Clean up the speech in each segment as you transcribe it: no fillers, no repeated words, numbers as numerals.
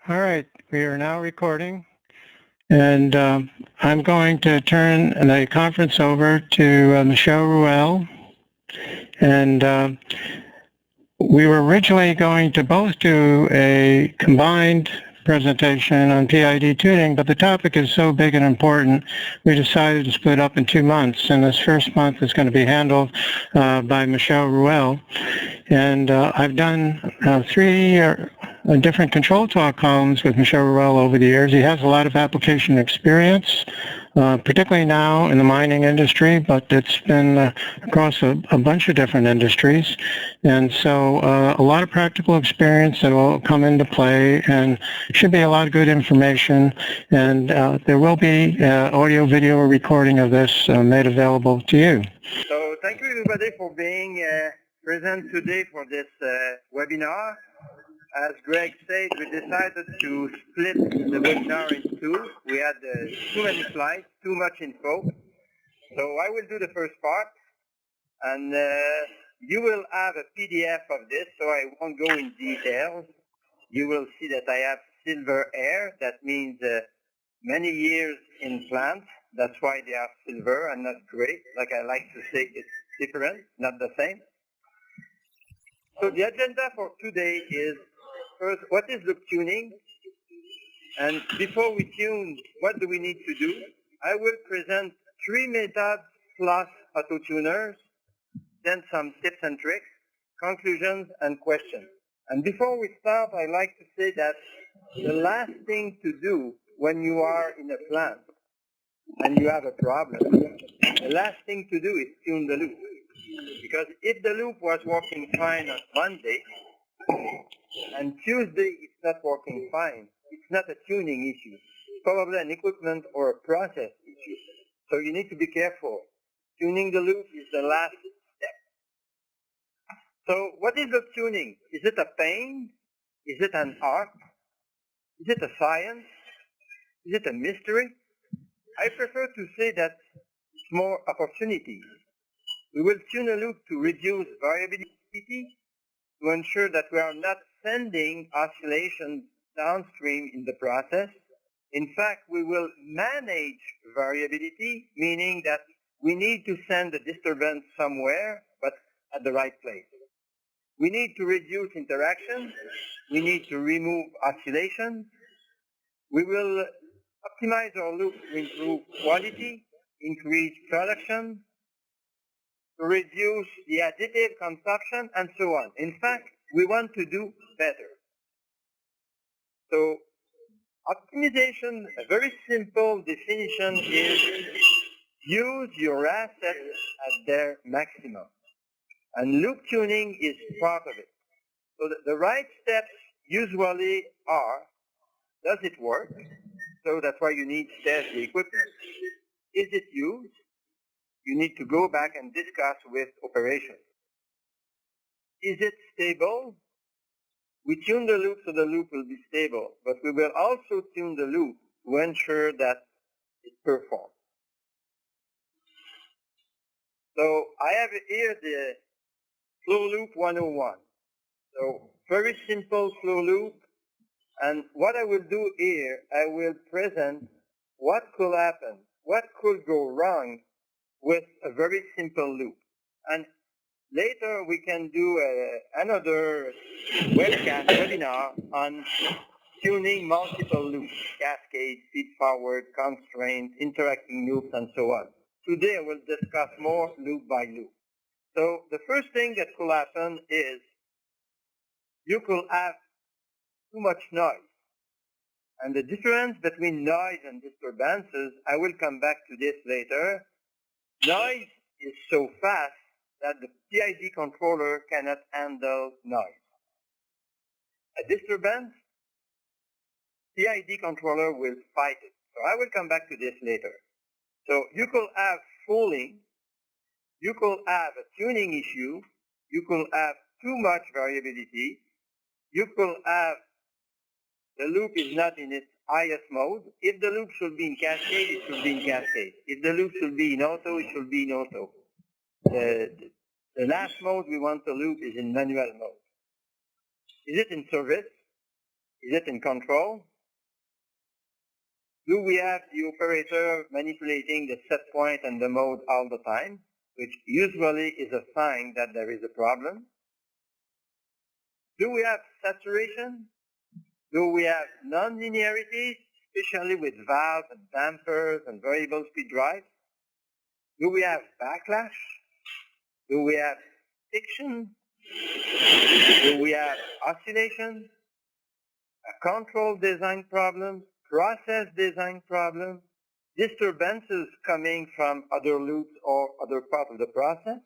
All right, we are now recording, and I'm going to turn the conference over to Michel Ruel, and we were originally going to both do a combined presentation on PID tuning, but the topic is so big and important, we decided to split up in 2 months, and this first month is going to be handled by Michel Ruel. And I've done 3 different control talk columns with Michel Ruel over the years. He has a lot of application experience, particularly now in the mining industry, but it's been across a bunch of different industries. And so a lot of practical experience that will come into play, and should be a lot of good information. And there will be audio video recording of this made available to you. So thank you everybody for being present today for this webinar. As Greg said, we decided to split the webinar in 2. We had too many slides, too much info. So I will do the first part, and you will have a PDF of this, so I won't go in details. You will see that I have silver hair. That means many years in plants. That's why they are silver and not gray. Like I like to say, it's different, not the same. So the agenda for today is, first, what is loop tuning? And before we tune, what do we need to do? I will present 3 methods plus auto-tuners, then some tips and tricks, conclusions, and questions. And before we start, I like to say that the last thing to do when you are in a plant and you have a problem, the last thing to do is tune the loop. Because if the loop was working fine on Monday, and Tuesday it's not working fine, it's not a tuning issue. It's probably an equipment or a process issue. So you need to be careful. Tuning the loop is the last step. So what is loop tuning? Is it a pain? Is it an art? Is it a science? Is it a mystery? I prefer to say that it's more opportunity. We will tune a loop to reduce variability, to ensure that we are not sending oscillations downstream in the process. In fact, we will manage variability, meaning that we need to send a disturbance somewhere, but at the right place. We need to reduce interaction. We need to remove oscillations. We will optimize our loop to improve quality, increase production, to reduce the additive consumption, and so on. In fact, we want to do better. So optimization, a very simple definition is use your assets at their maximum. And loop tuning is part of it. So the right steps usually are, does it work? So that's why you need to test the equipment. Is it used? You need to go back and discuss with operations. Is it stable? We tune the loop so the loop will be stable, but we will also tune the loop to ensure that it performs. So I have here the flow loop 101. So very simple flow loop. And what I will do here, I will present what could happen, what could go wrong with a very simple loop. And later we can do another webcast webinar on tuning multiple loops, cascade, feed-forward, constraints, interacting loops, and so on. Today I will discuss more loop by loop. So the first thing that could happen is you could have too much noise. And the difference between noise and disturbances, I will come back to this later. Noise is so fast that the PID controller cannot handle noise. A disturbance, PID controller will fight it. So I will come back to this later. So you could have fooling, you could have a tuning issue, you could have too much variability, you could have the loop is not in its highest mode. If the loop should be in cascade, it should be in cascade. If the loop should be in auto, it should be in auto. The last mode we want the loop is in manual mode. Is it in service? Is it in control? Do we have the operator manipulating the set point and the mode all the time, which usually is a sign that there is a problem? Do we have saturation? Do we have non-linearities, especially with valves and dampers and variable speed drives? Do we have backlash? Do we have friction? Do we have oscillation? A control design problem, process design problem, disturbances coming from other loops or other parts of the process?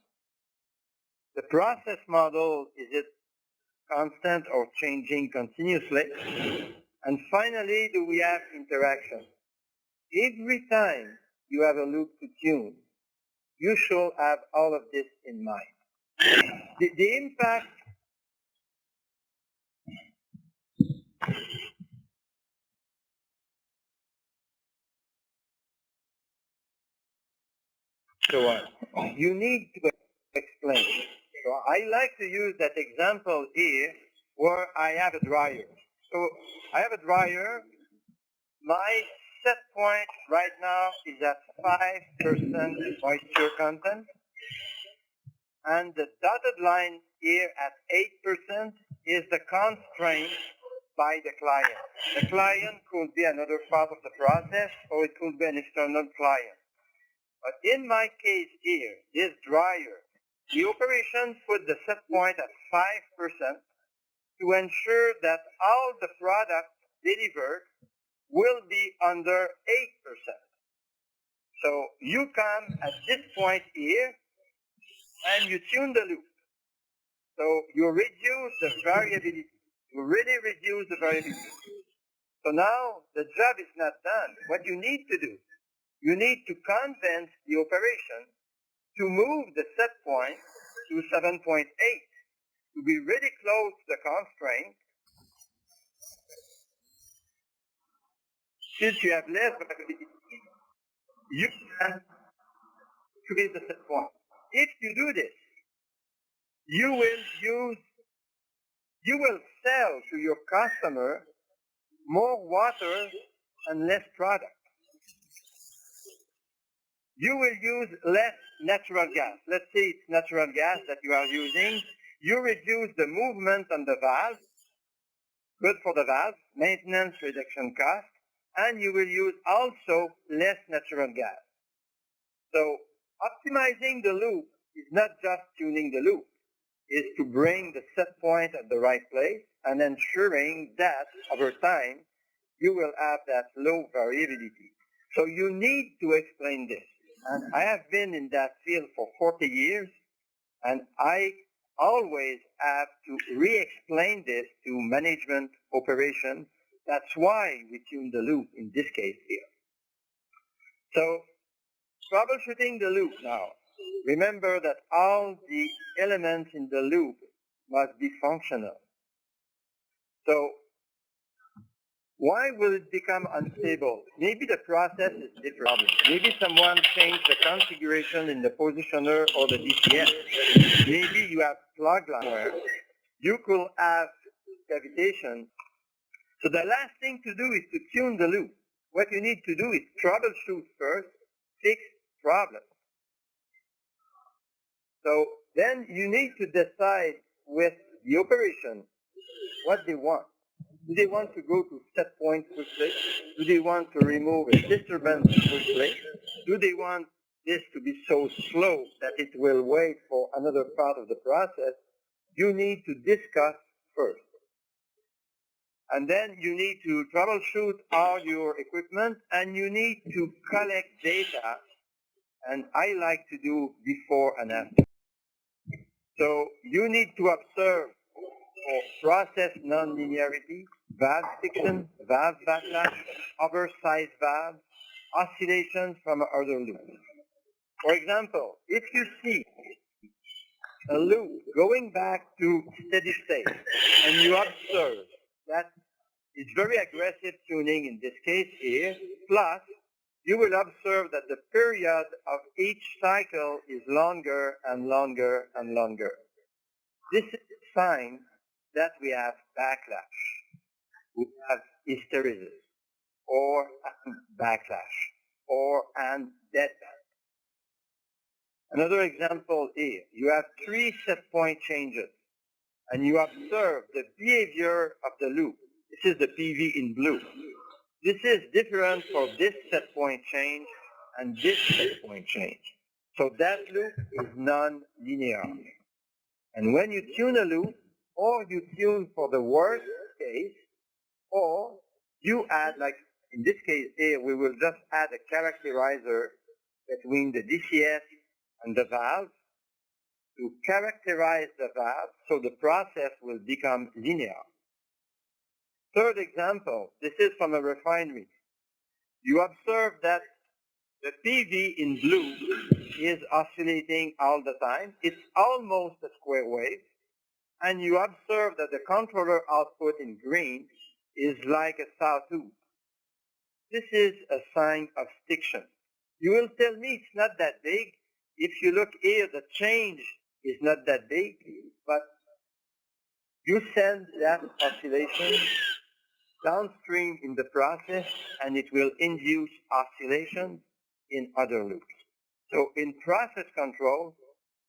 The process model, is it constant or changing continuously? And finally, do we have interaction? Every time you have a loop to tune, you should have all of this in mind. The impact so on. You need to explain. So I like to use that example here where I have a dryer. So I have a dryer. My set point right now is at 5% moisture content. And the dotted line here at 8% is the constraint by the client. The client could be another part of the process, or it could be an external client. But in my case here, this dryer, the operation put the set point at 5% to ensure that all the product delivered will be under 8%. So you come at this point here, and you tune the loop. So you reduce the variability. You really reduce the variability. So now the job is not done. What you need to do, you need to convince the operation to move the set point to 7.8 to be really close to the constraint. Since you have less variability, you can increase the set point. If you do this, you will sell to your customer more water and less product. You will use less natural gas. Let's say it's natural gas that you are using. You reduce the movement on the valve, good for the valve, maintenance reduction cost, and you will use also less natural gas. So optimizing the loop is not just tuning the loop. It's to bring the set point at the right place and ensuring that over time you will have that low variability. So you need to explain this. And I have been in that field for 40 years, and I always have to re-explain this to management operation. That's why we tune the loop in this case here. So troubleshooting the loop now. Remember that all the elements in the loop must be functional. So why will it become unstable? Maybe the process is different. Maybe someone changed the configuration in the positioner or the DCS. Maybe you have plug line where you could have cavitation. So the last thing to do is to tune the loop. What you need to do is troubleshoot first, fix problem. So then you need to decide with the operation what they want. Do they want to go to set point quickly? Do they want to remove a disturbance quickly? Do they want this to be so slow that it will wait for another part of the process? You need to discuss first. And then you need to troubleshoot all your equipment, and you need to collect data, and I like to do before and after. So you need to observe for process nonlinearity, valve friction, valve backlash, oversized valves, oscillations from other loops. For example, if you see a loop going back to steady state, and you observe that it's very aggressive tuning in this case here, plus you will observe that the period of each cycle is longer and longer and longer. This is a sign that we have backlash. hysteresis, or an backlash, or an deadband. Another example here, you have 3 set point changes, and you observe the behavior of the loop. This is the PV in blue. This is different for this set point change and this set point change. So that loop is non-linear. And when you tune a loop, or you tune for the worst case, or you add, like in this case here, we will just add a characterizer between the DCS and the valve to characterize the valve so the process will become linear. Third example, this is from a refinery. You observe that the PV in blue is oscillating all the time. It's almost a square wave. And you observe that the controller output in green is like a sawtooth. This is a sign of stiction. You will tell me it's not that big. If you look here, the change is not that big, but you send that oscillation downstream in the process, and it will induce oscillation in other loops. So in process control,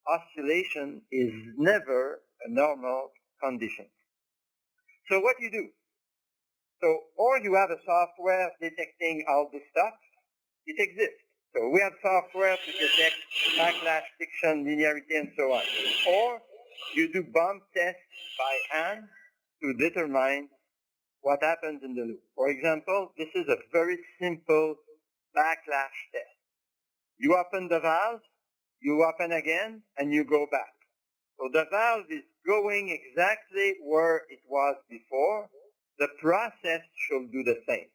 oscillation is never a normal condition. So what you do? So, or you have a software detecting all this stuff. It exists. So we have software to detect backlash, stiction, linearity, and so on. Or you do bump tests by hand to determine what happens in the loop. For example, this is a very simple backlash test. You open the valve, you open again, and you go back. So the valve is going exactly where it was before. The process should do the same.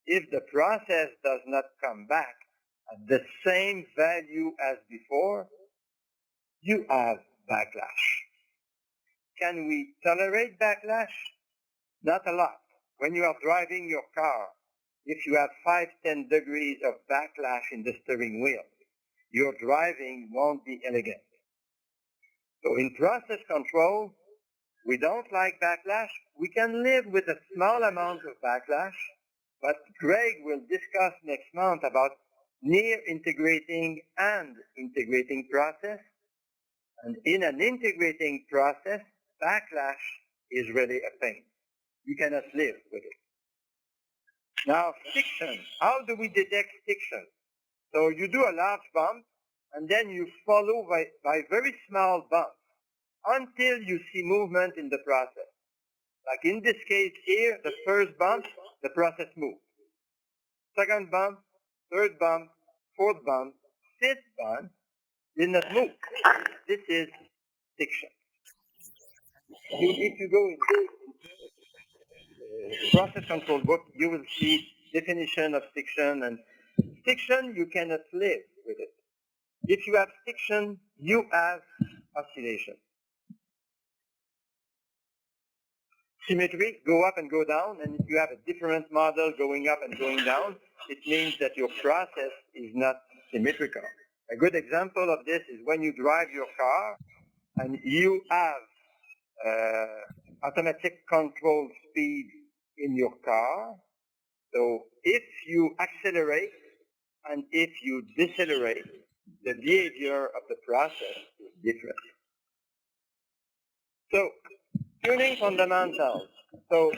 If the process does not come back at the same value as before, you have backlash. Can we tolerate backlash? Not a lot. When you are driving your car, if you have 5-10 degrees of backlash in the steering wheel, your driving won't be elegant. So in process control, we don't like backlash. We can live with a small amount of backlash, but Greg will discuss next month about near integrating and integrating process. And in an integrating process, backlash is really a pain. You cannot live with it. Now, stiction. How do we detect stiction? So you do a large bump, and then you follow by very small bumps until you see movement in the process. Like in this case here, the first bump, the process moved. Second bump, third bump, fourth bump, fifth bump did not move. This is stiction. If you go in the process control book, you will see definition of stiction, and stiction, you cannot live with it. If you have stiction, you have oscillation. Symmetry, go up and go down, and if you have a different model going up and going down, it means that your process is not symmetrical. A good example of this is when you drive your car and you have automatic control speed in your car. So if you accelerate and if you decelerate, the behavior of the process is different. So tuning fundamentals. So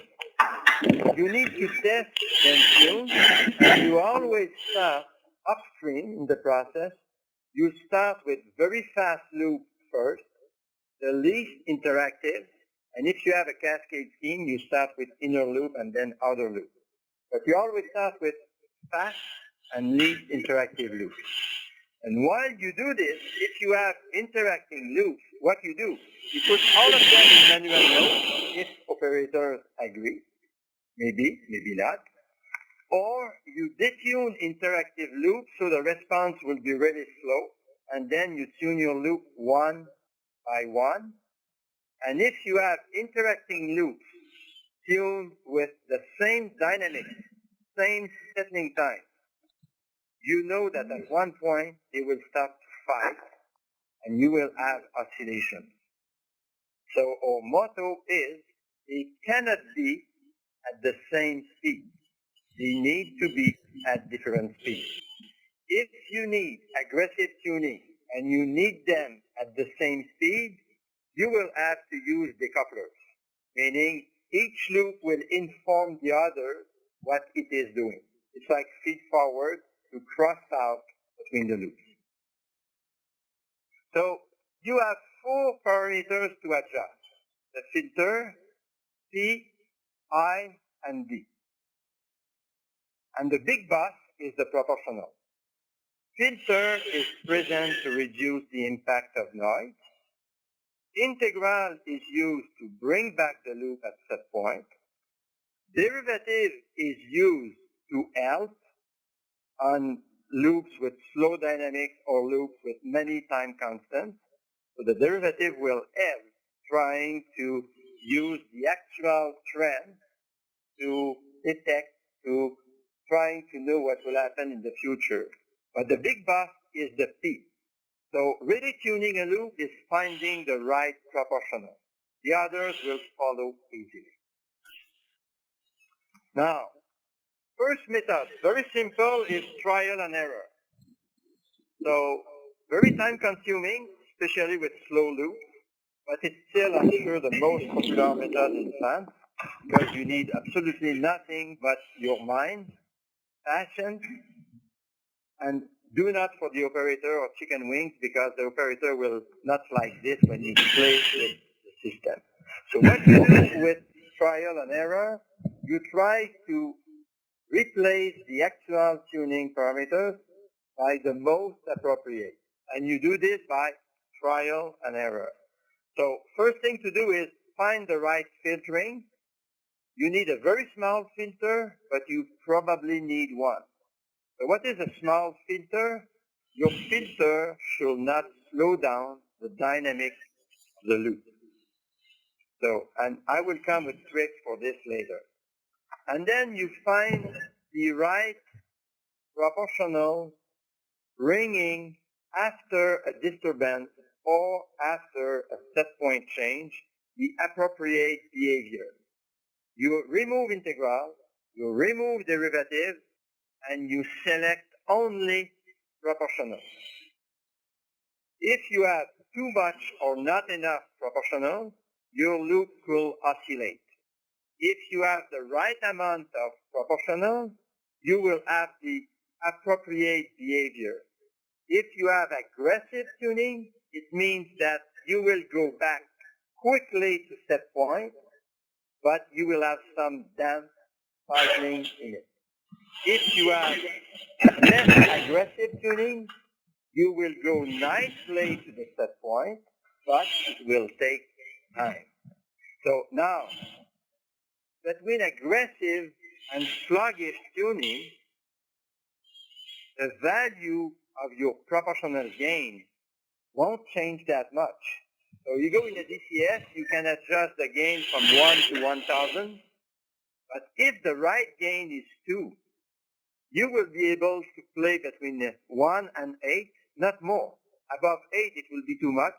you need to test and tune, and you always start upstream in the process. You start with very fast loop first, the least interactive, and if you have a cascade scheme, you start with inner loop and then outer loop. But you always start with fast and least interactive loops. And while you do this, if you have interacting loops, what you do, you put all of them in manual mode if operators agree, maybe not, or you detune interactive loops so the response will be really slow, and then you tune your loop one by one. And if you have interacting loops tuned with the same dynamics, same settling time, you know that at one point they will start to fight and you will have oscillation. So our motto is, it cannot be at the same speed. They need to be at different speeds. If you need aggressive tuning and you need them at the same speed, you will have to use decouplers, meaning each loop will inform the other what it is doing. It's like feed-forward to cross out between the loops. So you have 4 parameters to adjust: the filter, P, I, and D. And the big boss is the proportional. Filter is present to reduce the impact of noise. Integral is used to bring back the loop at set point. Derivative is used to help on loops with slow dynamics or loops with many time constants. So the derivative will help trying to use the actual trend to detect, to trying to know what will happen in the future. But the big boss is the P. So really tuning a loop is finding the right proportional. The others will follow easily. Now, first method, very simple, is trial and error. So very time consuming, especially with slow loops, but it's still, I'm sure, the most popular method in science because you need absolutely nothing but your mind, passion, and do not for the operator or chicken wings because the operator will not like this when he plays with the system. So what you do with trial and error, you try to replace the actual tuning parameters by the most appropriate. And you do this by trial and error. So first thing to do is find the right filtering. You need a very small filter, but you probably need one. So what is a small filter? Your filter should not slow down the dynamics of the loop. So, and I will come with tricks for this later. And then you find the right proportional ringing after a disturbance or after a set point change, the appropriate behavior. You remove integral, you remove derivative, and you select only proportional. If you have too much or not enough proportional, your loop will oscillate. If you have the right amount of proportional, you will have the appropriate behavior. If you have aggressive tuning, it means that you will go back quickly to set point, but you will have some damp cycling in it. If you have less aggressive tuning, you will go nicely to the set point, but it will take time. So now, between aggressive and sluggish tuning, the value of your proportional gain won't change that much. So you go in a DCS, you can adjust the gain from 1 to 1,000, but if the right gain is 2, you will be able to play between 1 and 8, not more. Above 8, it will be too much.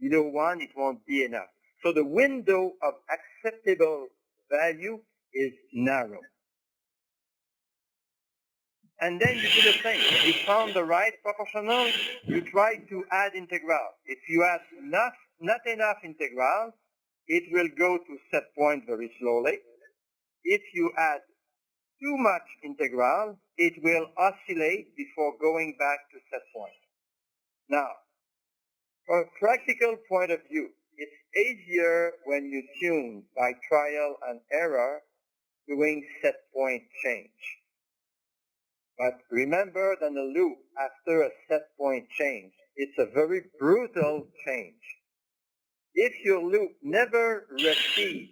Below 1, it won't be enough. So the window of acceptable value is narrow. And then you do the same. You found the right proportional, you try to add integral. If you add not enough integral, it will go to set point very slowly. If you add too much integral, it will oscillate before going back to set point. Now, from a practical point of view, it's easier when you tune by trial and error doing set point change. But remember that a loop after a set point change, it's a very brutal change. If your loop never receives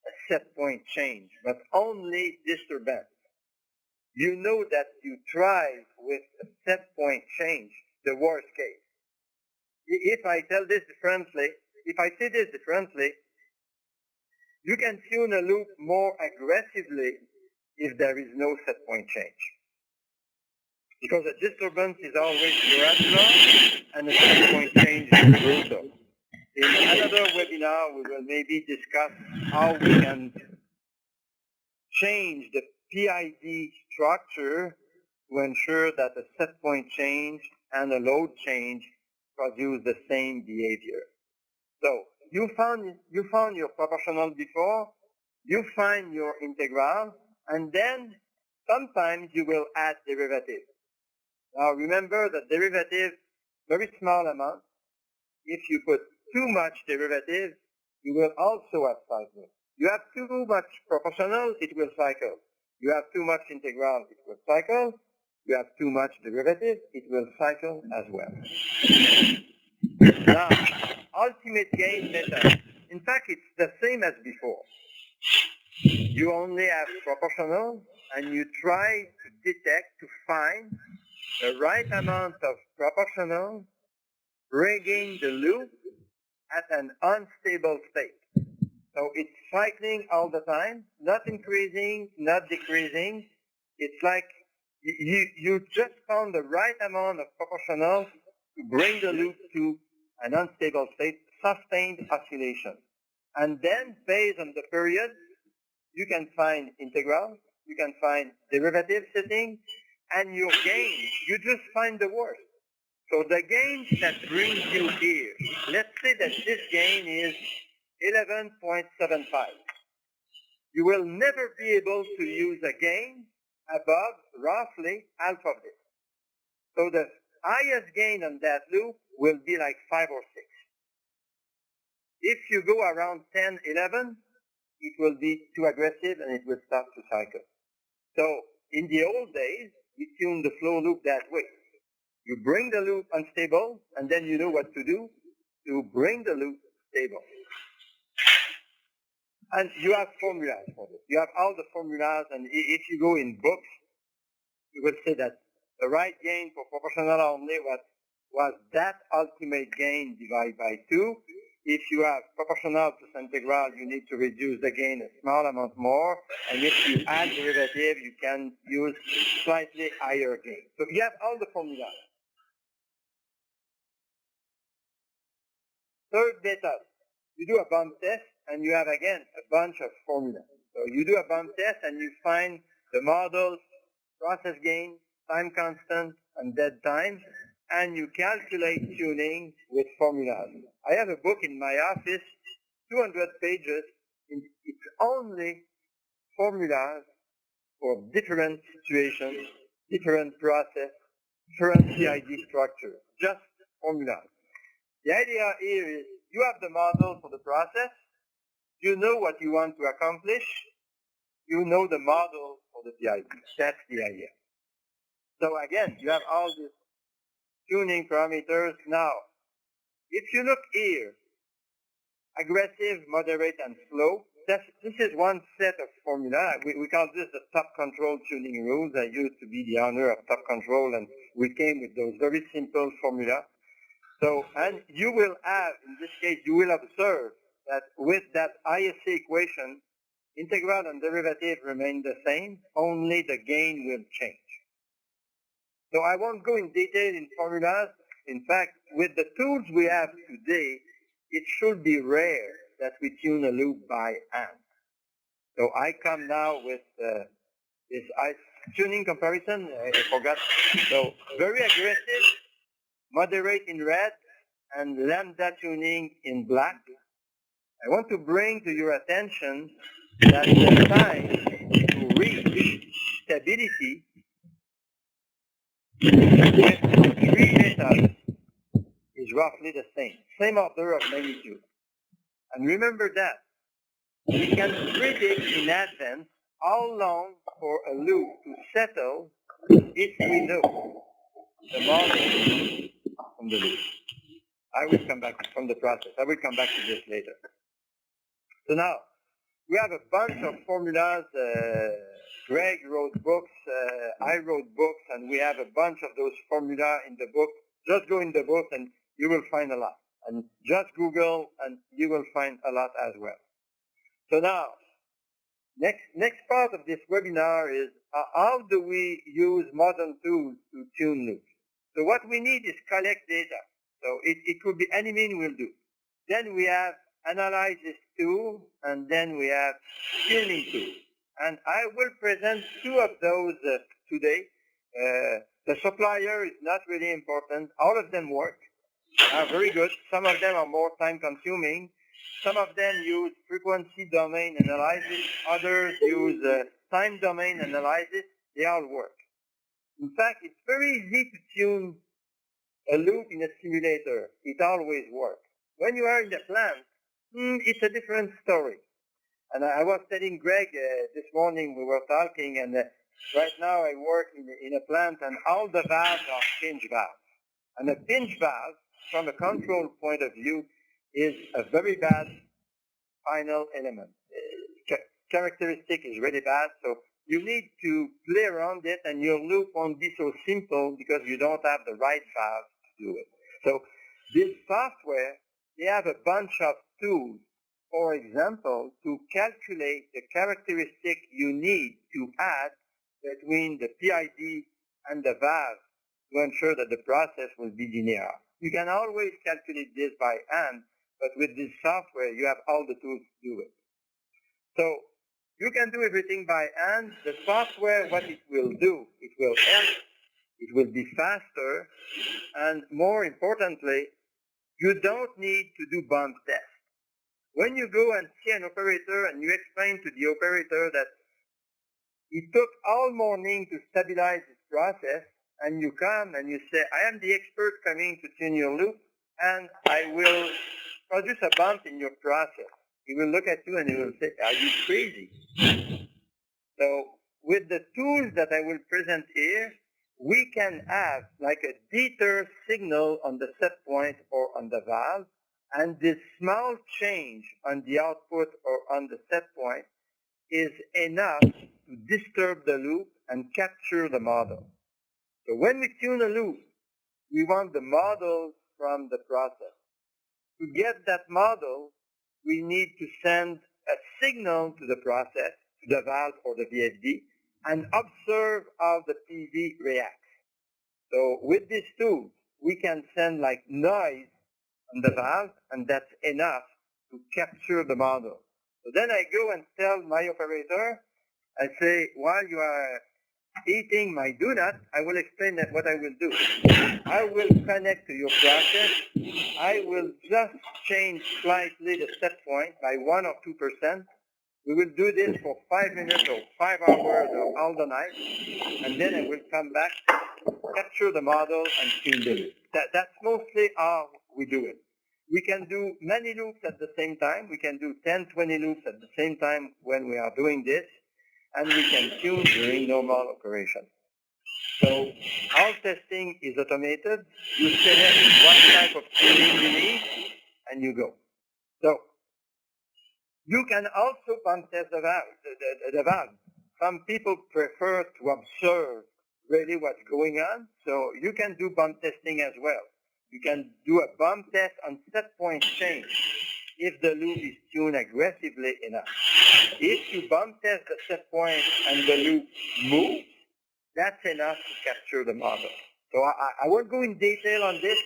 a set point change, but only disturbance, you know that you thrive with a set point change, the worst case. If I tell this differently, if I say this differently, you can tune a loop more aggressively if there is no set point change. Because a disturbance is always gradual and a set point change is brutal. In another webinar, we will maybe discuss how we can change the PID structure to ensure that a set point change and a load change produce the same behavior. So you found your proportional before, you find your integral, and then sometimes you will add derivative. Now remember that derivative, very small amount. If you put too much derivative, you will also have cycling. You have too much proportional, it will cycle. You have too much integral, it will cycle. You have too much derivative, it will cycle as well. Now, ultimate gain method. In fact, it's the same as before. You only have proportional, and you try to detect, to find the right amount of proportional, bringing the loop at an unstable state. So it's cycling all the time, not increasing, not decreasing. It's like you just found the right amount of proportional to bring the loop to an unstable state, sustained oscillation. And then, based on the period, you can find integral, you can find derivative setting, and your gain, you just find the worst. So the gain that brings you here, let's say that this gain is 11.75. You will never be able to use a gain above roughly half of this. So the highest gain on that loop will be like 5 or 6. If you go around 10, 11, it will be too aggressive and it will start to cycle. So in the old days, we tuned the flow loop that way. You bring the loop unstable, and then you know what to do to bring the loop stable. And you have formulas for this. You have all the formulas, and if you go in books, you will say that the right gain for proportional only was that ultimate gain divided by 2. If you have proportional plus integral, you need to reduce the gain a small amount more. And if you add derivative, you can use slightly higher gain. So you have all the formulas. Third method, you do a bump test, and you have, again, a bunch of formulas. So you do a bump test, and you find the models, process gain, time constant, and dead time, and you calculate tuning with formulas. I have a book in my office, 200 pages. It's only formulas for different situations, different process, different PID structure, just formulas. The idea here is you have the model for the process, you know what you want to accomplish, you know the model for the PID. That's the idea. So again, you have all these tuning parameters. Now, if you look here, aggressive, moderate, and slow, this is one set of formula. We call this the top control tuning rules. I used to be the owner of top control, and we came with those very simple formula. So, and you will have, in this case, you will observe that with that ISA equation, integral and derivative remain the same, only the gain will change. So I won't go in detail in formulas. In fact, with the tools we have today, it should be rare that we tune a loop by hand. So I come now with this tuning comparison. I forgot. So very aggressive, moderate in red, and lambda tuning in black. I want to bring to your attention that the time to reach stability with 3 methods is roughly the same order of magnitude. And remember that we can predict in advance how long for a loop to settle if we know the model from the loop. I will come back from the process. I will come back to this later. So now, we have a bunch of formulas. Greg wrote books, I wrote books, and we have a bunch of those formula in the book. Just go in the book and you will find a lot. And just Google and you will find a lot as well. So now, next part of this webinar is how do we use modern tools to tune loops. So what we need is collect data. So it could be any mean will do. Then we have analysis tool, and then we have tuning tool. And I will present two of those today. The supplier is not really important. All of them work, are very good. Some of them are more time consuming. Some of them use frequency domain analysis. Others use time domain analysis. They all work. In fact, it's very easy to tune a loop in a simulator. It always works. When you are in the plant, it's a different story. And I was telling Greg this morning, we were talking, and right now I work in a plant, and all the valves are pinch valves. And a pinch valve, from a control point of view, is a very bad final element. Characteristic is really bad, so you need to play around it, and your loop won't be so simple because you don't have the right valve to do it. So this software, they have a bunch of tools, for example, to calculate the characteristic you need to add between the PID and the valve to ensure that the process will be linear. You can always calculate this by hand, but with this software, you have all the tools to do it. So you can do everything by hand. The software, what it will do, it will help, it will be faster, and more importantly, you don't need to do bump tests. When you go and see an operator and you explain to the operator that it took all morning to stabilize this process, and you come and you say, I am the expert coming to tune your loop, and I will produce a bump in your process. He will look at you and he will say, are you crazy? So with the tools that I will present here, we can have like a deter signal on the set point or on the valve, and this small change on the output or on the set point is enough to disturb the loop and capture the model. So when we tune a loop, we want the model from the process. To get that model, we need to send a signal to the process, to the valve or the VFD, and observe how the PV reacts. So with these tools, we can send like noise on the valve, and that's enough to capture the model. So then I go and tell my operator, I say, while you are eating my donut, I will explain that what I will do. I will connect to your process. I will just change slightly the set point by 1 or 2%. We will do this for 5 minutes or 5 hours or all the night, and then I will come back, capture the model, and tune the loop. That's mostly how we do it. We can do many loops at the same time. We can do 10, 20 loops at the same time when we are doing this, and we can tune during normal operation. So all testing is automated. You select what type of tuning you need, and you go. So you can also bump test the valve. Some people prefer to observe really what's going on, so you can do bump testing as well. You can do a bump test on set point change if the loop is tuned aggressively enough. If you bump test the set point and the loop moves, that's enough to capture the model. So I won't go in detail on this.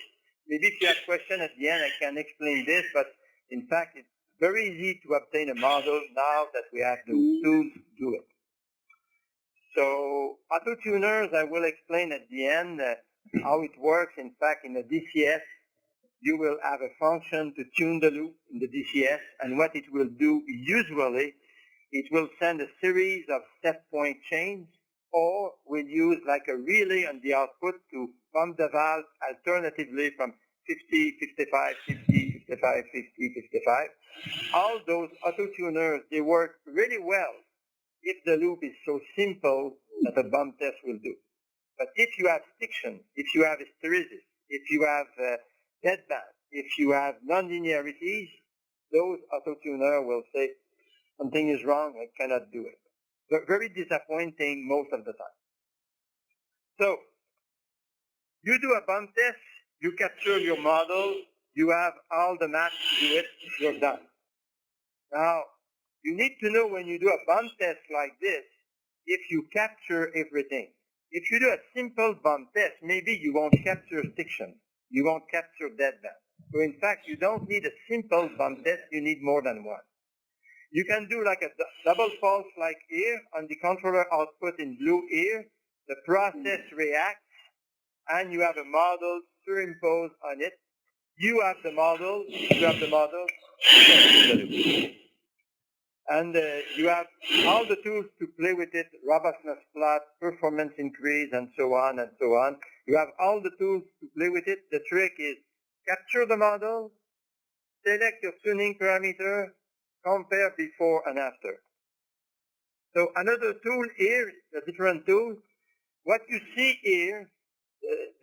Maybe if you have questions at the end, I can explain this, but in fact, it's very easy to obtain a model now that we have those tools to do it. So auto-tuners, I will explain at the end how it works. In fact, in the DCS, you will have a function to tune the loop in the DCS, and what it will do usually, it will send a series of set point change, or will use like a relay on the output to pump the valve alternatively from 50, 55, 50, 55, 50, 55. All those auto-tuners, they work really well if the loop is so simple that a bump test will do. But if you have stiction, if you have hysteresis, if you have deadband, if you have nonlinearities, those auto-tuners will say, something is wrong, I cannot do it. But very disappointing most of the time. So, you do a bump test, you capture your model, you have all the math to do it, you're done. Now, you need to know when you do a bump test like this, if you capture everything. If you do a simple bump test, maybe you won't capture stiction, you won't capture deadband. So in fact, you don't need a simple bump test, you need more than one. You can do like a double pulse like here on the controller output in blue here. The process reacts and you have a model superimposed on it. You have the model, and you have all the tools to play with it, robustness plot, performance increase, and so on and so on. You have all the tools to play with it. The trick is capture the model, select your tuning parameter, compare before and after. So another tool here, a different tool. What you see here,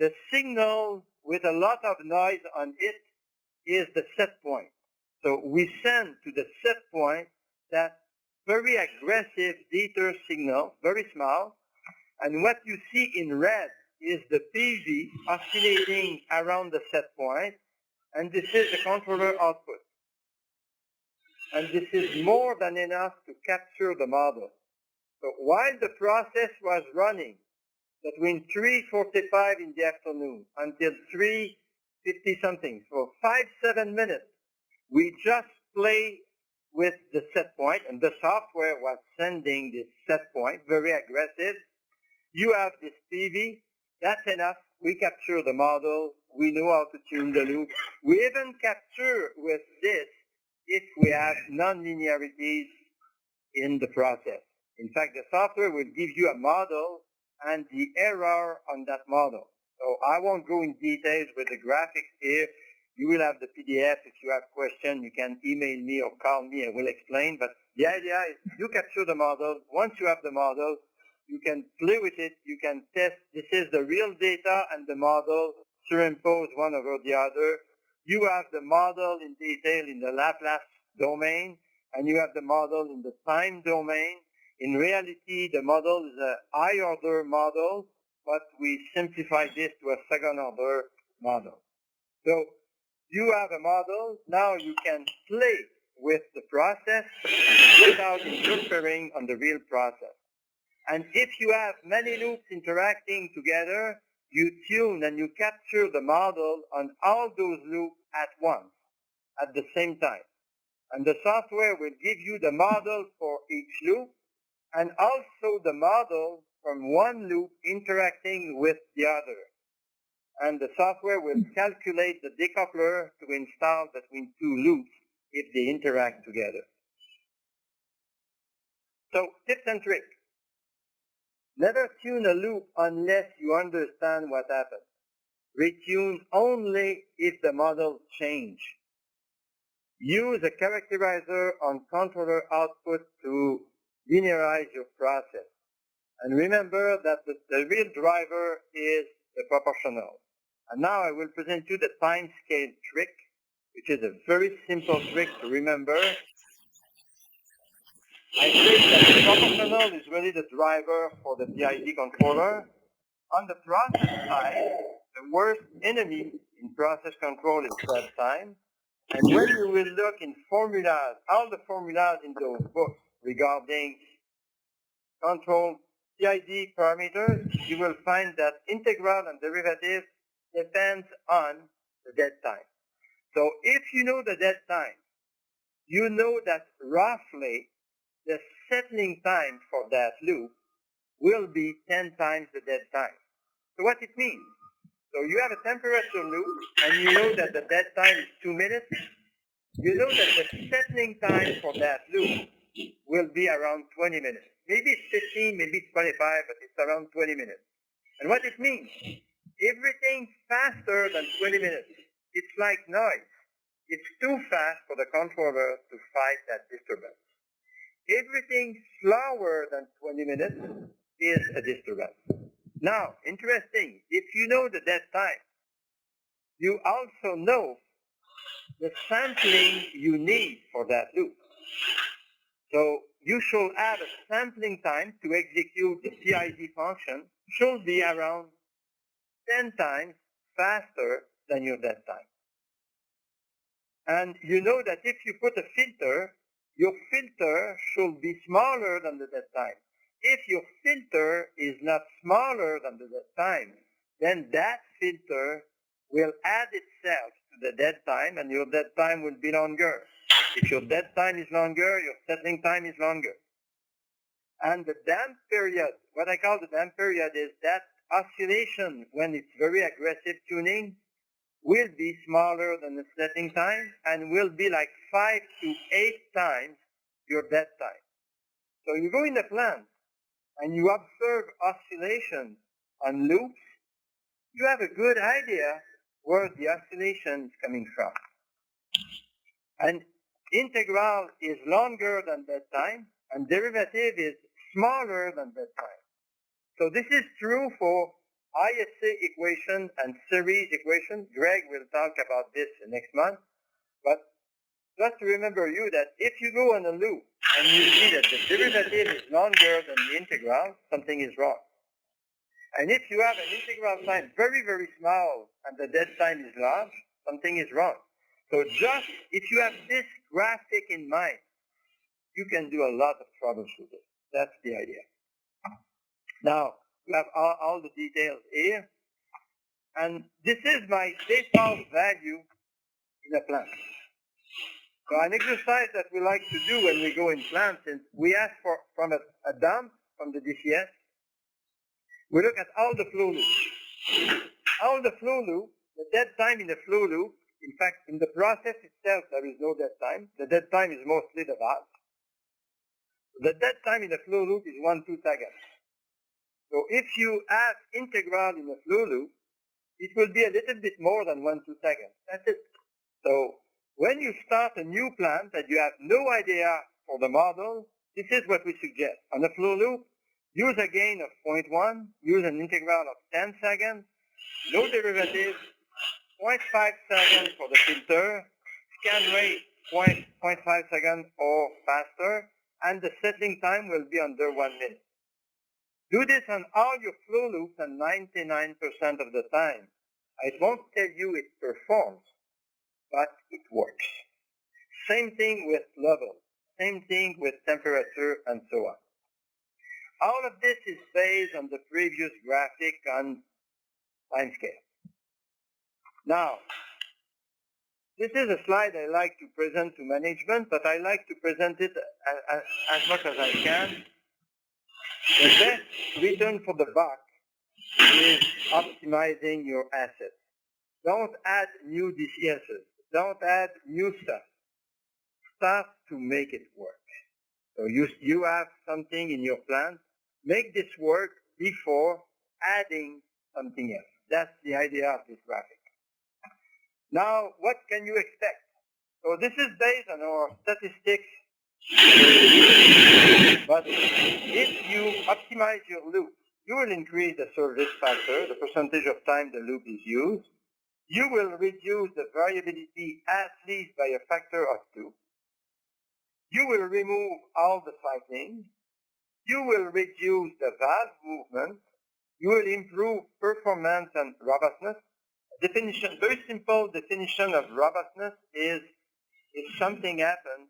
the signal with a lot of noise on it is the set point. So we send to the set point that very aggressive ether signal, very small. And what you see in red is the PV oscillating around the set point. And this is the controller output. And this is more than enough to capture the model. So while the process was running between 3:45 in the afternoon until 3:50 something, for 5-7 minutes, we just play with the set point, and the software was sending this set point, very aggressive. You have this PV, that's enough. We capture the model. We know how to tune the loop. We even capture with this if we have non-linearities in the process. In fact, the software will give you a model and the error on that model. So I won't go in details with the graphics here. You will have the PDF. If you have questions, you can email me or call me. I will explain. But the idea is you capture the model. Once you have the model, you can play with it. You can test. This is the real data and the model superimpose one over the other. You have the model in detail in the Laplace domain, and you have the model in the time domain. In reality, the model is a high-order model, but we simplify this to a second-order model. So you have a model. Now you can play with the process without interfering on the real process. And if you have many loops interacting together, you tune and you capture the model on all those loops at once, at the same time. And the software will give you the model for each loop, and also the model from one loop interacting with the other. And the software will calculate the decoupler to install between two loops if they interact together. So tips and tricks. Never tune a loop unless you understand what happened. Retune only if the model changes. Use a characterizer on controller output to linearize your process. And remember that the real driver is the proportional. And now I will present you the time scale trick, which is a very simple trick to remember. I say that the proportional is really the driver for the PID controller. On the process side, the worst enemy in process control is dead time. And when you will look in formulas, all the formulas in those books regarding control PID parameters, you will find that integral and derivative depends on the dead time. So if you know the dead time, you know that roughly the settling time for that loop will be 10 times the dead time. So what it means? So you have a temperature loop, and you know that the dead time is 2 minutes. You know that the settling time for that loop will be around 20 minutes. Maybe it's 15, maybe it's 25, but it's around 20 minutes. And what it means? Everything faster than 20 minutes, it's like noise. It's too fast for the controller to fight that disturbance. Everything slower than 20 minutes is a disturbance. Now, interesting, if you know the dead time, you also know the sampling you need for that loop. So you should have a sampling time to execute the PID function should be around 10 times faster than your dead time. And you know that if you put a filter, your filter should be smaller than the dead time. If your filter is not smaller than the dead time, then that filter will add itself to the dead time, and your dead time will be longer. If your dead time is longer, your settling time is longer. And the damp period, what I call the damp period, is that oscillation when it's very aggressive tuning will be smaller than the settling time and will be like 5 to 8 times your dead time. So you go in the plant and you observe oscillation on loops, you have a good idea where the oscillation is coming from. And integral is longer than dead time, and derivative is smaller than dead time. So this is true for ISA equation and series equation. Greg will talk about this next month. But just to remember you that if you go on a loop and you see that the derivative is longer than the integral, something is wrong. And if you have an integral time very, very small and the dead time is large, something is wrong. So just if you have this graphic in mind, you can do a lot of troubleshooting. That's the idea. Now, we have all the details here. And this is my default value in a plant. So an exercise that we like to do when we go in plants is we ask from a dump from the DCS. We look at all the flow loops. All the flow loop, the dead time in the flow loop, in fact, in the process itself, there is no dead time. The dead time is mostly the valve. The dead time in the flow loop is 1-2 seconds. So if you add integral in the flow loop, it will be a little bit more than 1-2 seconds. That's it. So when you start a new plant that you have no idea for the model, this is what we suggest. On the flow loop, use a gain of 0.1, use an integral of 10 seconds, no derivative, 0.5 seconds for the filter, scan rate 0.5 seconds or faster, and the settling time will be under 1 minute. Do this on all your flow loops and 99% of the time. I won't tell you it performs, but it works. Same thing with level, same thing with temperature, and so on. All of this is based on the previous graphic on time scale. Now, this is a slide I like to present to management, but I like to present it as much as I can. The best return for the buck is optimizing your assets. Don't add new DCSs. Don't add new stuff. Start to make it work. So you have something in your plan. Make this work before adding something else. That's the idea of this graphic. Now, what can you expect? So this is based on our statistics. But if you optimize your loop, you will increase the service factor, the percentage of time the loop is used. You will reduce the variability at least by a factor of 2. You will remove all the cycling. You will reduce the valve movement. You will improve performance and robustness. Definition, very simple definition of robustness is if something happens,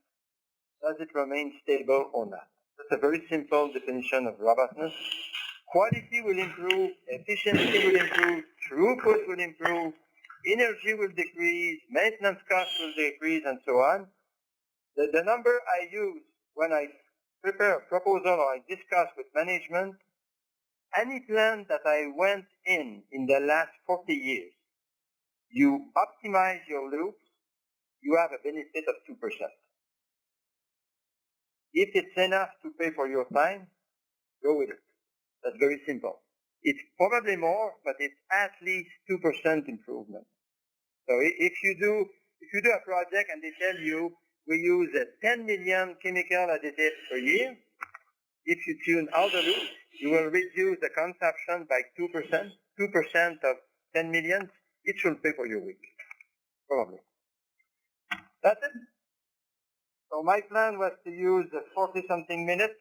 does it remain stable or not? That's a very simple definition of robustness. Quality will improve, efficiency will improve, throughput will improve, energy will decrease, maintenance costs will decrease, and so on. The number I use when I prepare a proposal or I discuss with management, any plant that I went in the last 40 years, you optimize your loops, you have a benefit of 2%. If it's enough to pay for your time, go with it. That's very simple. It's probably more, but it's at least 2% improvement. So if you do a project and they tell you we use 10 million chemical additives per year, if you tune all the loops, you will reduce the consumption by 2%. 2% of 10 million, it should pay for your week, probably. That's it. So my plan was to use 40-something minutes.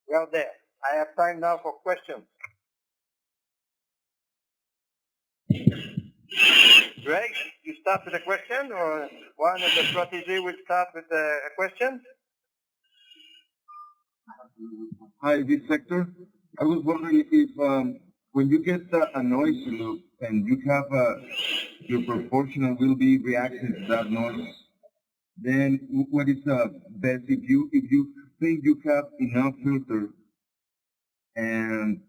Well, there. I have time now for questions. Greg, you start with a question, or one of the protégés will start with a question? Hi, this is Hector. I was wondering if when you get a noise loop and you have your proportional will be reacting to that noise, then what is best if you think you have enough filter, and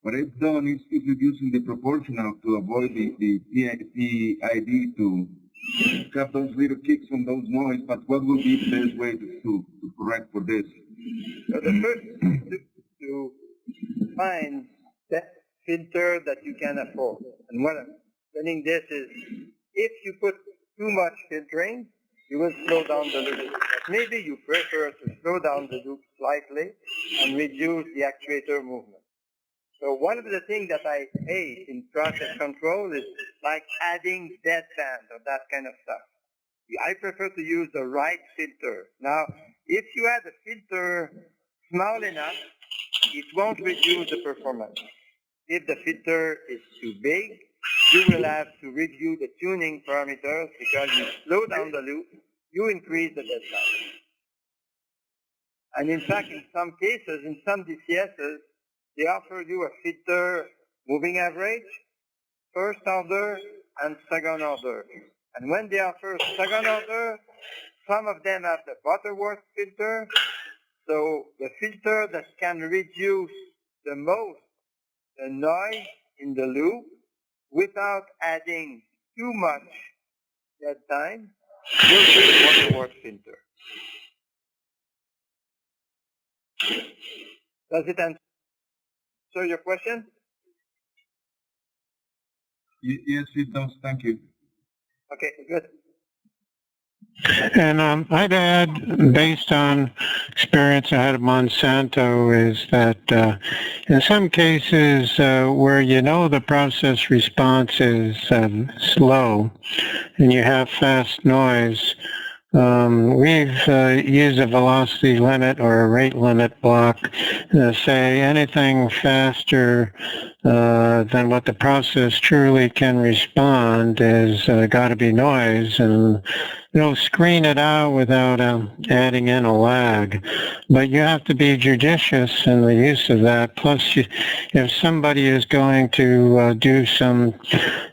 what I've done is reducing the proportional to avoid the PID to have those little kicks on those noise, but what would be the best way to correct for this? So the first to find that filter that you can afford. And what I'm saying this is, if you put too much filtering, you will slow down the loop. But maybe you prefer to slow down the loop slightly and reduce the actuator movement. So one of the things that I hate in process control is like adding deadband or that kind of stuff. I prefer to use the right filter. Now, if you add a filter small enough, it won't reduce the performance. If the filter is too big, you will have to review the tuning parameters because you slow down the loop, you increase the deadband. And in fact, in some cases, in some DCSs, they offer you a filter moving average, first order, and second order. And when they offer second order, some of them have the Butterworth filter, so the filter that can reduce the most the noise in the loop without adding too much dead time will be the Butterworth filter. Does it answer your question? Yes, it does. Thank you. Okay, good. And I'd add, based on experience I had at Monsanto, is that in some cases where you know the process response is slow and you have fast noise, we've used a velocity limit or a rate limit block to say anything faster than what the process truly can respond is got to be noise, and screen it out without adding in a lag. But you have to be judicious in the use of that. Plus, if somebody is going to do some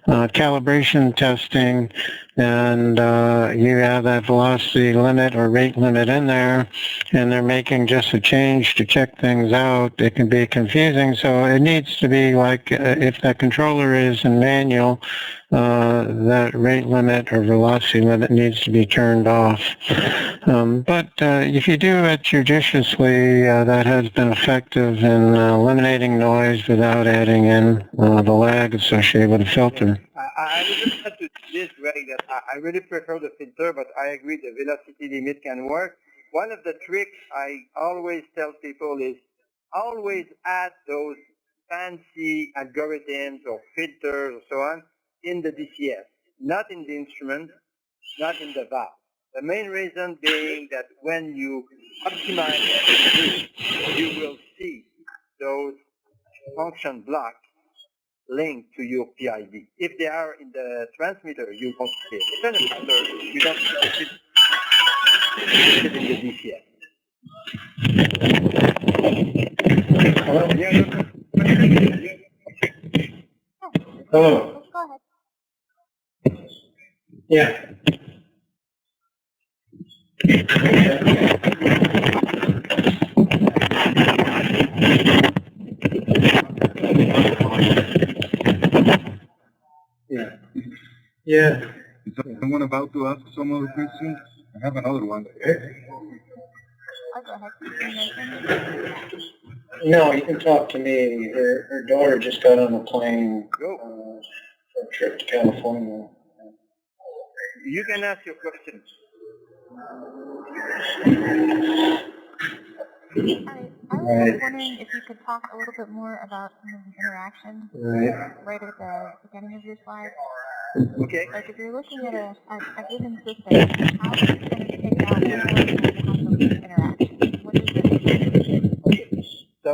calibration testing and you have that velocity limit or rate limit in there, and they're making just a change to check things out, it can be confusing. So it needs to be like, if that controller is in manual, that rate limit or velocity limit needs to be turned off. But if you do it judiciously, that has been effective in eliminating noise without adding in the lag associated with the filter. I would just add to this, Greg, that I really prefer the filter, but I agree the velocity limit can work. One of the tricks I always tell people is always add those fancy algorithms or filters or so on in the DCS, not in the instrument, not in the valve. The main reason being that when you optimize, you will see those function blocks linked to your PID. If they are in the transmitter, you won't see it. If in the filter, you don't see it in the DCS. Hello. Go ahead. Yeah. Yeah. Is someone about to ask some other question? I have another one. I'll go ahead. No, you can talk to me. Her daughter just got on a plane for a trip to California. You can ask your question. I was wondering if you could talk a little bit more about some of the interactions right at the beginning of your slide. Okay. Like if you're looking at a given system, how is it going to take out those interactions? What does that mean? So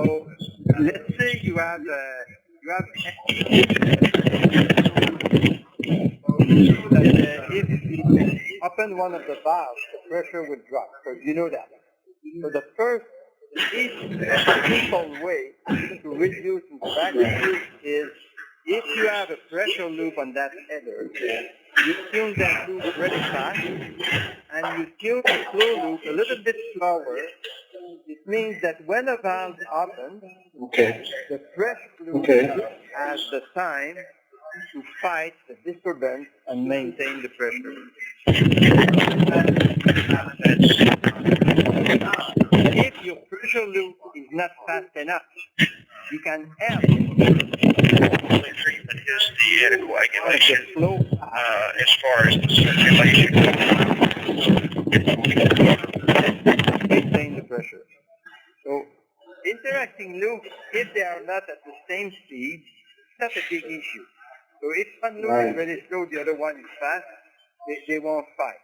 let's say you have if you open one of the valves, the pressure will drop. So you know that. So the first simple way to reduce interaction is if you have a pressure loop on that header, you tune that loop really fast, and you tune the flow loop a little bit slower. It means that when a valve opens, the pressure loop has the time to fight the disturbance and maintain the pressure. If your pressure loop is not fast enough, you can help the treatment is the anticoagulation as far as the circulation. maintain the pressure. So interacting loops, if they are not at the same speed, it's not a big issue. So if one loop is really slow, the other one is fast, they won't fight.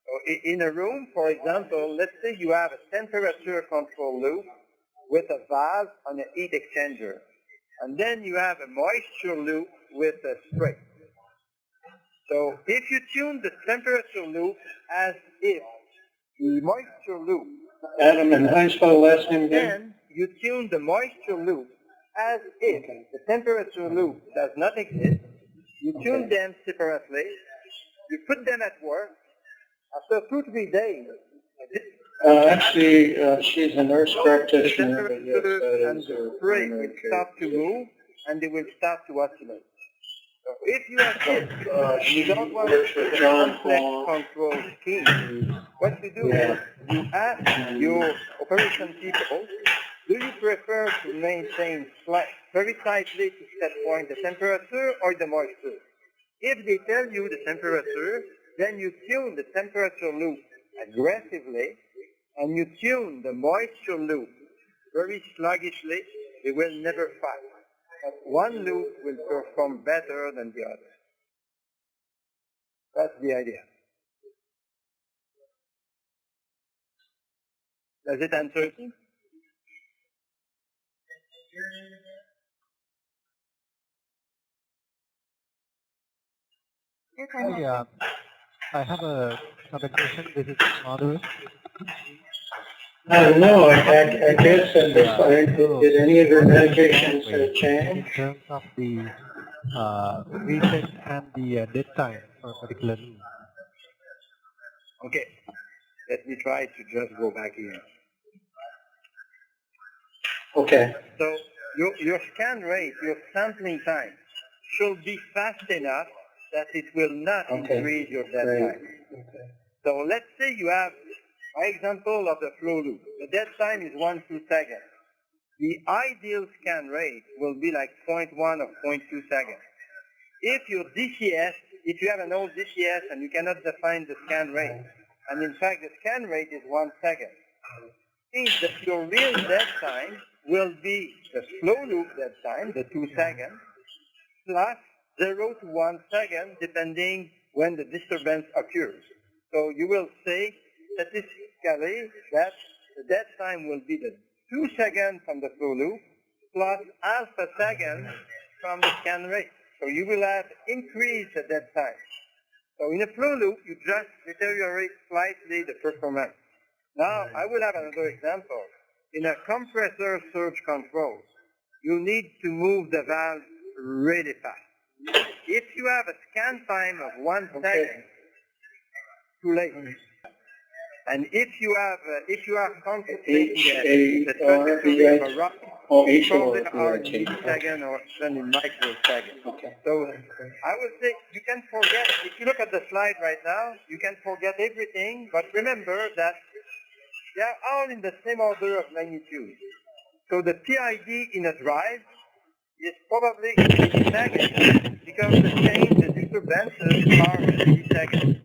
So in a room, for example, let's say you have a temperature control loop with a valve and a heat exchanger. And then you have a moisture loop with a spray. So if you tune the temperature loop as if the moisture loop, Adam, and how you spell the last name again? then you tune the moisture loop as if the temperature loop does not exist. You tune them separately. You put them at work. After 2-3 days, Actually, she's a nurse the practitioner. But yes, temperature that and is the her spray primary will care. start to move, and they will start to oscillate. So if you have kids and you don't want to works with use a John complex Paul. control scheme, what you do is you ask your operation people, do you prefer to maintain very tightly to set point the temperature or the moisture? If they tell you the temperature, then you tune the temperature loop aggressively, and you tune the moisture loop very sluggishly. They will never fight. But one loop will perform better than the other. That's the idea. Does it answer it? Your turn. Yeah, I have another question. This is Madhu. I don't know. I guess at this point, did any of your medications change? In terms of the reset and the dead time for a particular loop. Okay. Let me try to just go back here. Okay. So your scan rate, your sampling time, should be fast enough that it will not increase your dead time. So let's say you have, by example of the flow loop, the dead time is 1-2 seconds. The ideal scan rate will be like 0.1 or 0.2 seconds. If your DCS, if you have an old DCS and you cannot define the scan rate, and in fact the scan rate is 1 second, means that your real dead time will be the flow loop dead time, the 2 seconds, plus 0 to 1 second, depending when the disturbance occurs. So you will say statistically that the dead time will be the 2 seconds from the flow loop plus half a second from the scan rate. So you will have increased the dead time. So in a flow loop, you just deteriorate slightly the performance. Now, I will have another example. In a compressor surge control, you need to move the valve really fast. If you have a scan time of 1 second, too late. And if you are concentrating the trajectory of a rocket, you probably are in millisecond or even in microsecond. So I would say you can forget, if you look at the slide right now, you can forget everything, but remember that they are all in the same order of magnitude. So the PID in a drive is probably in milliseconds because the change, the disturbances are in milliseconds.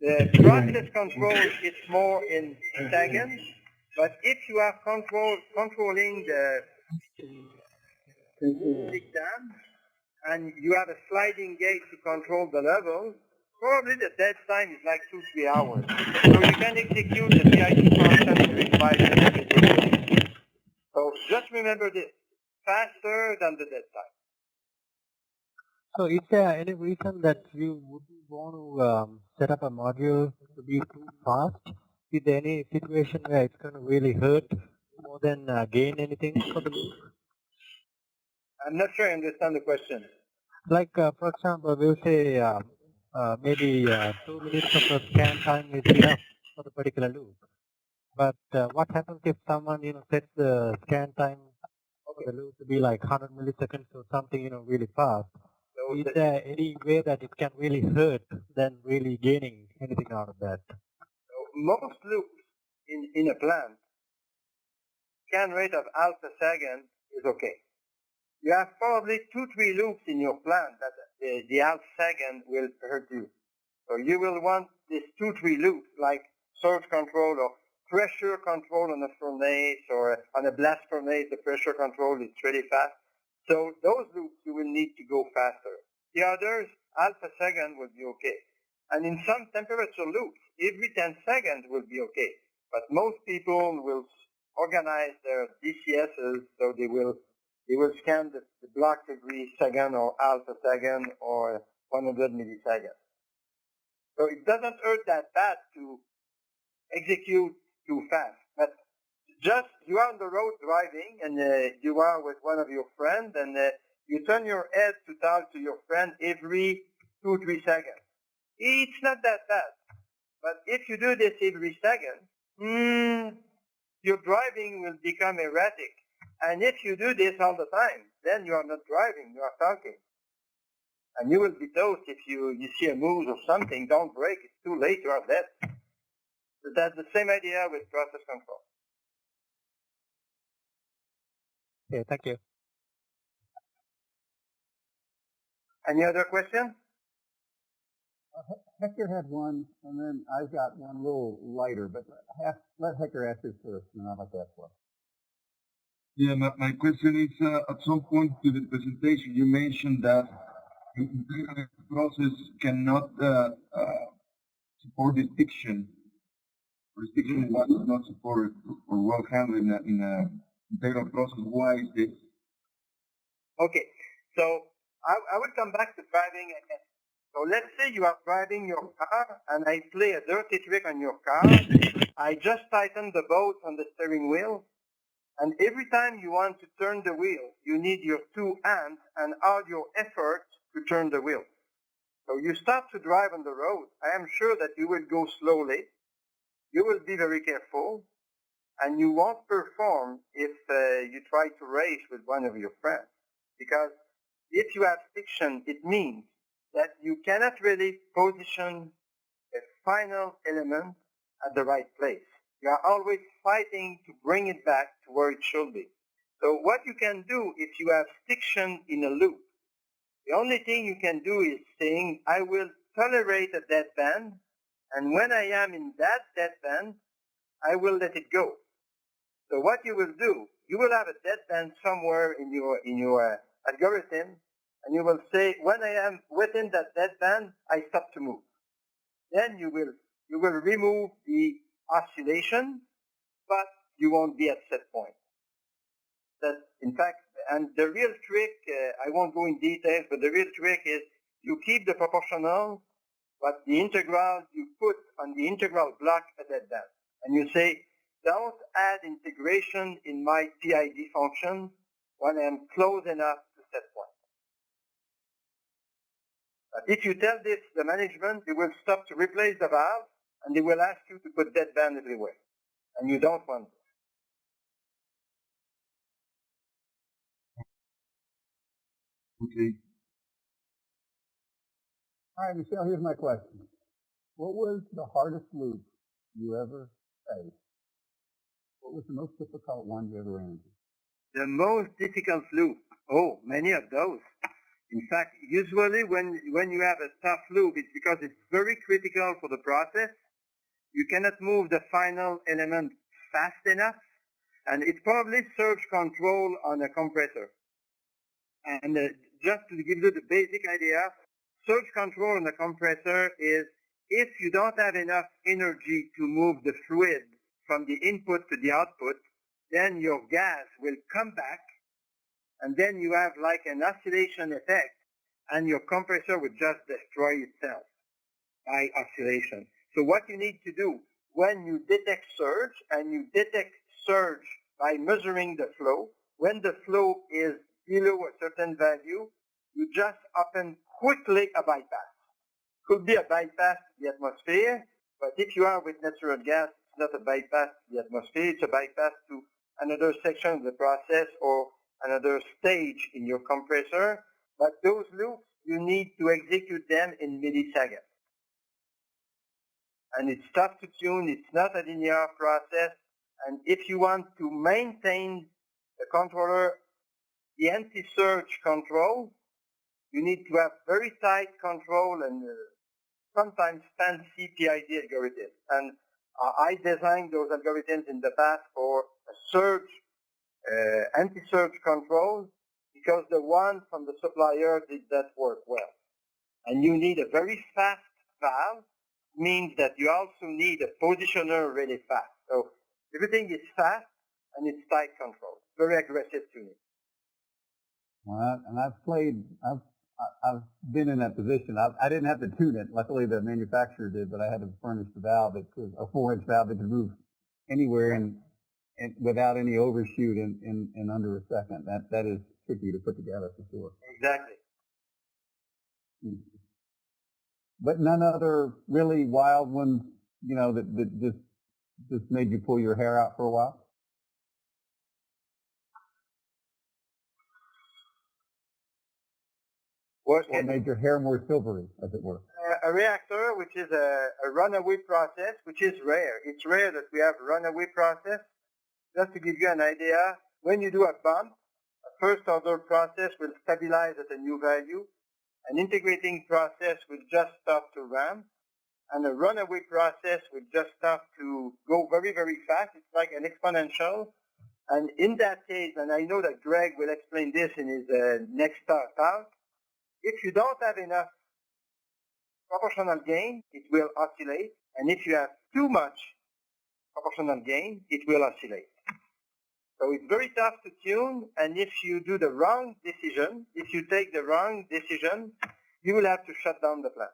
The process control is more in seconds, but if you are controlling the stick down and you have a sliding gate to control the level, probably the dead time is like 2-3 hours. So you can execute the PID function during 5 minutes. So just remember this, faster than the dead time. So is there any reason that you wouldn't want to set up a module to be too fast? Is there any situation where it's going to really hurt more than gain anything for the loop? I'm not sure I understand the question. Like, for example, we'll say maybe 2 minutes of a scan time is enough for the particular loop. But what happens if someone, sets the scan time for the loop to be like 100 milliseconds or something, really fast? So Is there any way that it can really hurt than really gaining anything out of that? most loops in a plant, scan rate of half a second is okay. You have probably 2-3 loops in your plant that the half second will hurt you. So you will want these 2-3 loops like surge control or pressure control on a furnace, or on a blast furnace, the pressure control is really fast. So those loops you will need to go faster. The others, half a second will be okay. And in some temperature loops, every 10 seconds will be okay. But most people will organize their DCSs so they will scan the block every second or half a second or 100 milliseconds. So it doesn't hurt that bad to execute too fast. But just you are on the road driving and you are with one of your friends and you turn your head to talk to your friend every 2-3 seconds. It's not that bad. But if you do this every second, your driving will become erratic. And if you do this all the time, then you are not driving, you are talking. And you will be toast if you see a moose or something, don't brake, it's too late, you are dead. So that's the same idea with process control. Okay, thank you. Any other questions? Hector had one, and then I've got one a little lighter, but let Hector ask his first, and I'll let that one. Yeah, my question is, at some point to the presentation, you mentioned that the process cannot support distinction. Distinction was not supported or well handled in a integral process. Why is this? Okay, so I will come back to driving again. So let's say you are driving your car and I play a dirty trick on your car. I just tighten the bolts on the steering wheel. And every time you want to turn the wheel, you need your 2 hands and all your effort to turn the wheel. So you start to drive on the road. I am sure that you will go slowly. You will be very careful. And you won't perform if you try to race with one of your friends. Because if you have friction, it means that you cannot really position a final element at the right place. You are always fighting to bring it back to where it should be. So what you can do if you have friction in a loop, the only thing you can do is saying, I will tolerate a dead band, and when I am in that dead band, I will let it go. So what you will do, you will have a dead band somewhere in your algorithm, and you will say, when I am within that dead band, I stop to move. Then you will remove the oscillation, but you won't be at set point. That, in fact, and the real trick, I won't go in details, but the real trick is you keep the proportional, but the integral, you put on the integral block a dead band. And you say, don't add integration in my PID function when I am close enough to set point. But if you tell this the management, they will stop to replace the valve, and they will ask you to put dead band everywhere. And you don't want this. Okay. All right, Michel, here's my question. What was the hardest loop you ever faced? What was the most difficult one you ever ran into? The most difficult loop. Oh, many of those. In fact, usually when you have a tough loop, it's because it's very critical for the process. You cannot move the final element fast enough, and it's probably surge control on a compressor. And just to give you the basic idea, surge control on a compressor is if you don't have enough energy to move the fluid from the input to the output, then your gas will come back, and then you have like an oscillation effect, and your compressor will just destroy itself by oscillation. So what you need to do when you detect surge, and you detect surge by measuring the flow, when the flow is below a certain value, you just open quickly a bypass. Could be a bypass to the atmosphere, but if you are with natural gas, it's not a bypass to the atmosphere, it's a bypass to another section of the process or another stage in your compressor. But those loops, you need to execute them in milliseconds. And it's tough to tune, it's not a linear process, and if you want to maintain the controller, the anti-surge control, you need to have very tight control and sometimes fancy PID algorithms. And I designed those algorithms in the past for a surge, anti-surge control, because the one from the supplier did not work well. And you need a very fast valve, means that you also need a positioner really fast. So everything is fast and it's tight control, very aggressive tuning. Well, and I've been in that position. I didn't have to tune it. Luckily, the manufacturer did, but I had to furnish the valve. It was a 4-inch valve that could move anywhere and without any overshoot in under a second. That is tricky to put together for sure. Exactly. But none other really wild ones, you know, that just made you pull your hair out for a while? Or made your hair more silvery, as it were? A reactor, which is a runaway process, which is rare. It's rare that we have a runaway process. Just to give you an idea, when you do a bump, a first-order process will stabilize at a new value. An integrating process will just start to ramp. And a runaway process will just start to go very, very fast. It's like an exponential. And in that case, and I know that Greg will explain this in his next talk, if you don't have enough proportional gain, it will oscillate. And if you have too much proportional gain, it will oscillate. So it's very tough to tune, and if you do the wrong decision, if you take the wrong decision, you will have to shut down the plant.